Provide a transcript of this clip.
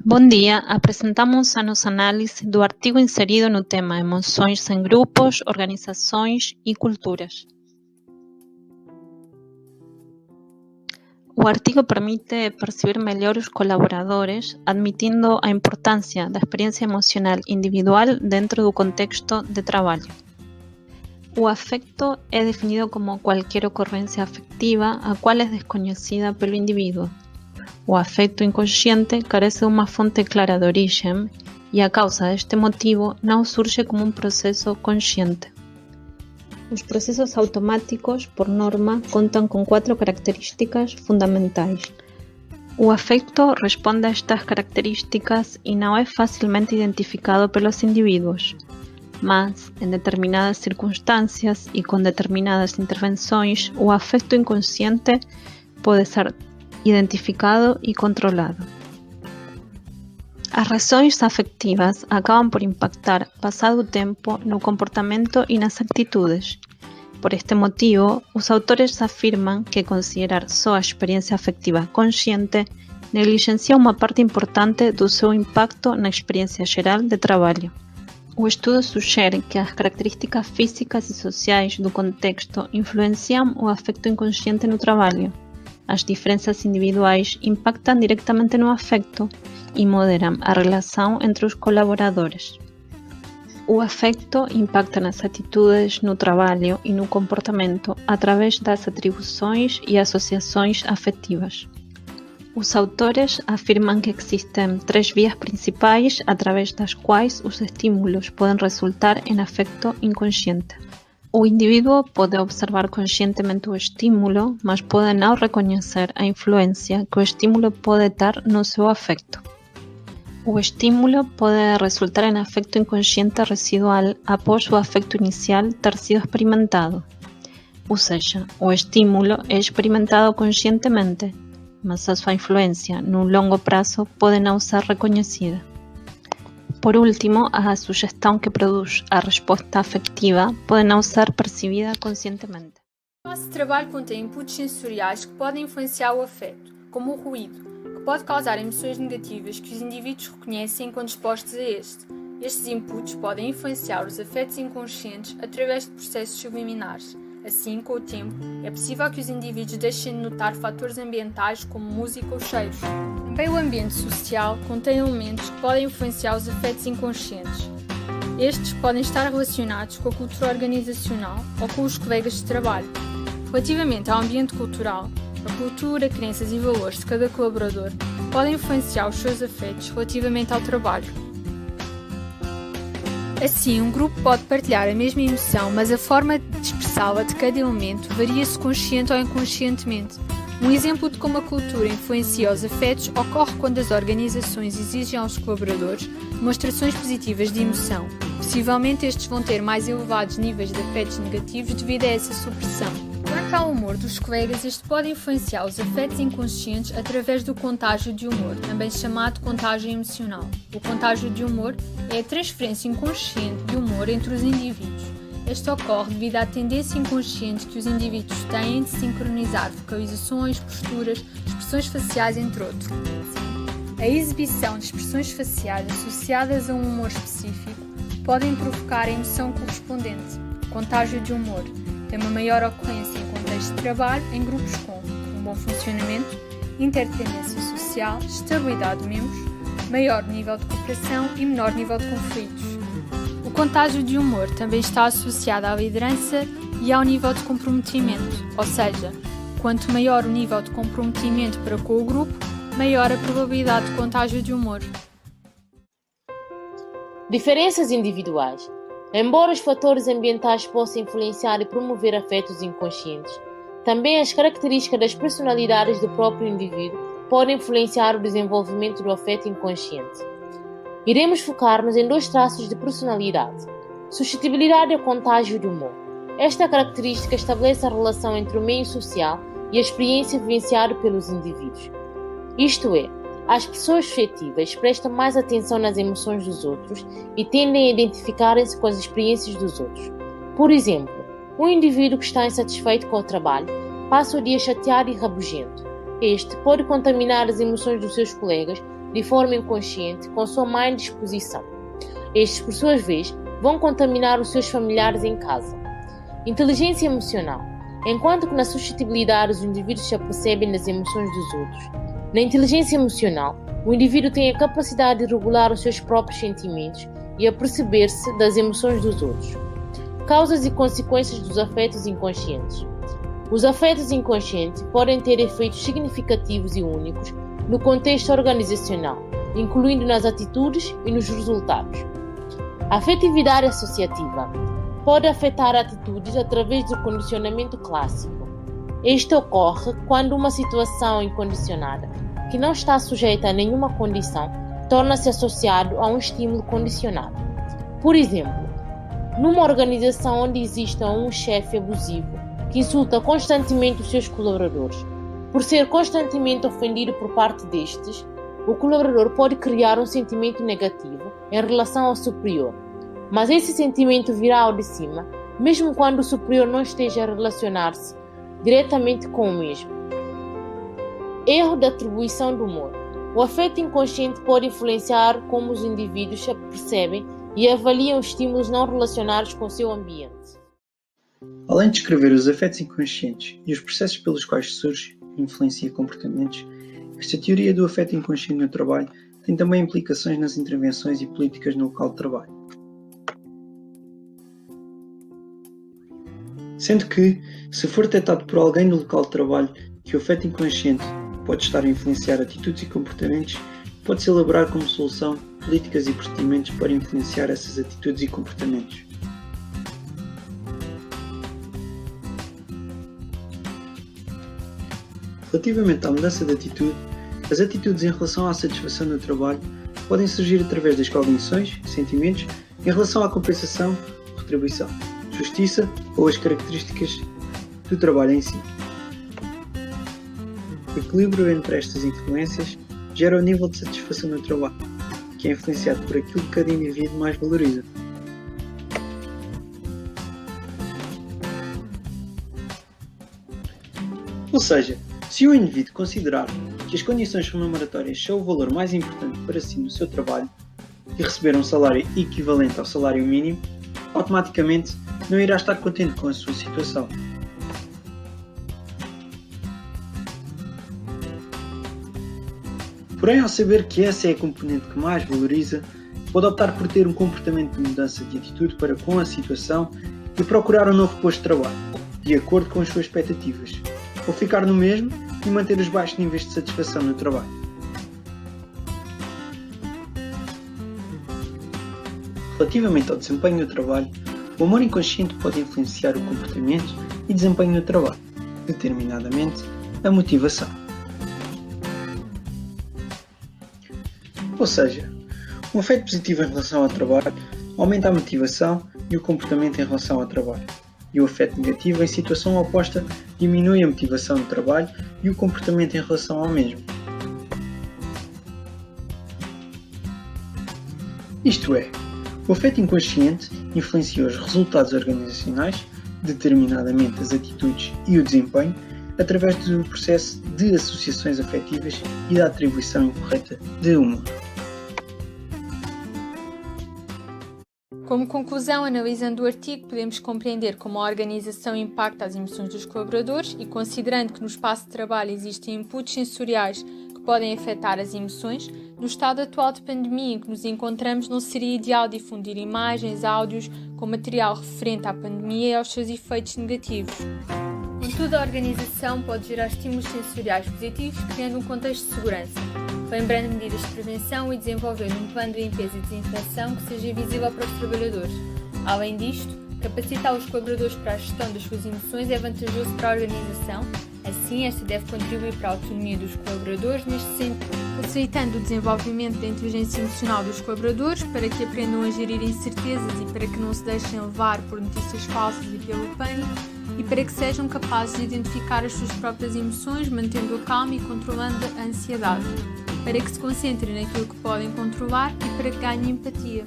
Bom dia, apresentamos a nossa análise do artigo inserido no tema Emoções em grupos, organizações e culturas. O artigo permite perceber melhor os colaboradores, admitindo a importância da experiência emocional individual dentro do contexto de trabalho. O afecto é definido como qualquer ocorrência afectiva a qual é desconhecida pelo indivíduo. O afecto inconsciente carece de uma fonte clara de origem e, a causa deste motivo, não surge como um processo consciente. Os processos automáticos, por norma, contam com 4 características fundamentais. O afecto responde a estas características e não é facilmente identificado pelos indivíduos, mas, em determinadas circunstâncias e com determinadas intervenções, o afecto inconsciente pode ser identificado e controlado. As reações afetivas acabam por impactar, passado o tempo, no comportamento e nas atitudes. Por este motivo, os autores afirmam que considerar só a experiência afetiva consciente negligencia uma parte importante do seu impacto na experiência geral de trabalho. O estudo sugere que as características físicas e sociais do contexto influenciam o afecto inconsciente no trabalho. As diferenças individuais impactam diretamente no afecto e moderam a relação entre os colaboradores. O afecto impacta nas atitudes, no trabalho e no comportamento através das atribuições e associações afetivas. Os autores afirmam que existem 3 vias principais através das quais os estímulos podem resultar em afecto inconsciente. O indivíduo pode observar conscientemente o estímulo, mas pode não reconhecer a influência que o estímulo pode ter no seu afecto. O estímulo pode resultar em afecto inconsciente residual após o afecto inicial ter sido experimentado. Ou seja, o estímulo é experimentado conscientemente, mas a sua influência, no longo prazo, pode não ser reconhecida. Por último, a sugestão que produz a resposta afetiva pode não ser percebida conscientemente. O nosso trabalho contém inputs sensoriais que podem influenciar o afeto, como o ruído, que pode causar emoções negativas que os indivíduos reconhecem quando expostos a este. Estes inputs podem influenciar os afetos inconscientes através de processos subliminares. Assim, com o tempo, é possível que os indivíduos deixem de notar fatores ambientais como música ou cheiros. Também o ambiente social contém elementos que podem influenciar os afetos inconscientes. Estes podem estar relacionados com a cultura organizacional ou com os colegas de trabalho. Relativamente ao ambiente cultural, a cultura, crenças e valores de cada colaborador podem influenciar os seus afetos relativamente ao trabalho. Assim, um grupo pode partilhar a mesma emoção, mas a forma de expressá-la de cada elemento varia-se consciente ou inconscientemente. Um exemplo de como a cultura influencia os afetos ocorre quando as organizações exigem aos colaboradores demonstrações positivas de emoção. Possivelmente estes vão ter mais elevados níveis de afetos negativos devido a essa supressão. Quanto ao humor dos colegas, este pode influenciar os afetos inconscientes através do contágio de humor, também chamado contágio emocional. O contágio de humor é a transferência inconsciente de humor entre os indivíduos. Este ocorre devido à tendência inconsciente que os indivíduos têm de sincronizar vocalizações, posturas, expressões faciais, entre outros. A exibição de expressões faciais associadas a um humor específico podem provocar a emoção correspondente. O contágio de humor tem uma maior ocorrência em contexto de trabalho em grupos com um bom funcionamento, interdependência social, estabilidade de membros, maior nível de cooperação e menor nível de conflitos. O contágio de humor também está associado à liderança e ao nível de comprometimento, ou seja, quanto maior o nível de comprometimento para com o grupo, maior a probabilidade de contágio de humor. Diferenças individuais. Embora os fatores ambientais possam influenciar e promover afetos inconscientes, também as características das personalidades do próprio indivíduo podem influenciar o desenvolvimento do afeto inconsciente. Iremos focar-nos em 2 traços de personalidade: suscetibilidade ao contágio de humor. Esta característica estabelece a relação entre o meio social e a experiência vivenciada pelos indivíduos. Isto é, as pessoas suscetíveis prestam mais atenção nas emoções dos outros e tendem a identificarem-se com as experiências dos outros. Por exemplo, um indivíduo que está insatisfeito com o trabalho passa o dia chateado e rabugento. Este pode contaminar as emoções dos seus colegas de forma inconsciente com sua má disposição. Estes, por sua vez, vão contaminar os seus familiares em casa. Inteligência emocional. Enquanto que na suscetibilidade os indivíduos se apercebem das emoções dos outros, na inteligência emocional, o indivíduo tem a capacidade de regular os seus próprios sentimentos e a perceber-se das emoções dos outros. Causas e consequências dos afetos inconscientes. Os afetos inconscientes podem ter efeitos significativos e únicos no contexto organizacional, incluindo nas atitudes e nos resultados. A afetividade associativa pode afetar atitudes através do condicionamento clássico. Este ocorre quando uma situação incondicionada, que não está sujeita a nenhuma condição, torna-se associado a um estímulo condicionado. Por exemplo, numa organização onde exista um chefe abusivo que insulta constantemente os seus colaboradores, por ser constantemente ofendido por parte destes, o colaborador pode criar um sentimento negativo em relação ao superior, mas esse sentimento virá ao de cima, mesmo quando o superior não esteja a relacionar-se diretamente com o mesmo. Erro da atribuição do humor. O afeto inconsciente pode influenciar como os indivíduos se percebem e avaliam estímulos não relacionados com o seu ambiente. Além de descrever os afetos inconscientes e os processos pelos quais surge e influencia comportamentos, esta teoria do afeto inconsciente no trabalho tem também implicações nas intervenções e políticas no local de trabalho. Sendo que, se for detectado por alguém no local de trabalho que o afeto inconsciente pode estar a influenciar atitudes e comportamentos, pode-se elaborar como solução políticas e procedimentos para influenciar essas atitudes e comportamentos. Relativamente à mudança de atitude, as atitudes em relação à satisfação no trabalho podem surgir através das cognições, sentimentos, em relação à compensação, retribuição, justiça ou as características do trabalho em si. O equilíbrio entre estas influências gera o nível de satisfação no trabalho, que é influenciado por aquilo que cada indivíduo mais valoriza. Ou seja, se o indivíduo considerar que as condições remuneratórias são o valor mais importante para si no seu trabalho e receber um salário equivalente ao salário mínimo, automaticamente não irá estar contente com a sua situação. Porém, ao saber que essa é a componente que mais valoriza, pode optar por ter um comportamento de mudança de atitude para com a situação e procurar um novo posto de trabalho, de acordo com as suas expectativas, ou ficar no mesmo e manter os baixos níveis de satisfação no trabalho. Relativamente ao desempenho no trabalho, o humor inconsciente pode influenciar o comportamento e desempenho no trabalho, determinadamente a motivação. Ou seja, um efeito positivo em relação ao trabalho aumenta a motivação e o comportamento em relação ao trabalho, e o efeito negativo em situação oposta diminui a motivação no trabalho e o comportamento em relação ao mesmo. Isto é, o afeto inconsciente influencia os resultados organizacionais, determinadamente as atitudes e o desempenho, através do processo de associações afetivas e da atribuição incorreta de humor. Como conclusão, analisando o artigo, podemos compreender como a organização impacta as emoções dos colaboradores e, considerando que no espaço de trabalho existem inputs sensoriais que podem afetar as emoções, no estado atual de pandemia em que nos encontramos, não seria ideal difundir imagens, áudios com material referente à pandemia e aos seus efeitos negativos. Contudo, a organização pode gerar estímulos sensoriais positivos, criando um contexto de segurança, lembrando medidas de prevenção e desenvolvendo um plano de limpeza e desinfecção que seja visível para os trabalhadores. Além disto, capacitar os colaboradores para a gestão das suas emoções é vantajoso para a organização, assim esta deve contribuir para a autonomia dos colaboradores neste sentido, facilitando o desenvolvimento da inteligência emocional dos colaboradores para que aprendam a gerir incertezas e para que não se deixem levar por notícias falsas e pelo pânico, e para que sejam capazes de identificar as suas próprias emoções, mantendo a calma e controlando a ansiedade, para que se concentrem naquilo que podem controlar e para que ganhem empatia.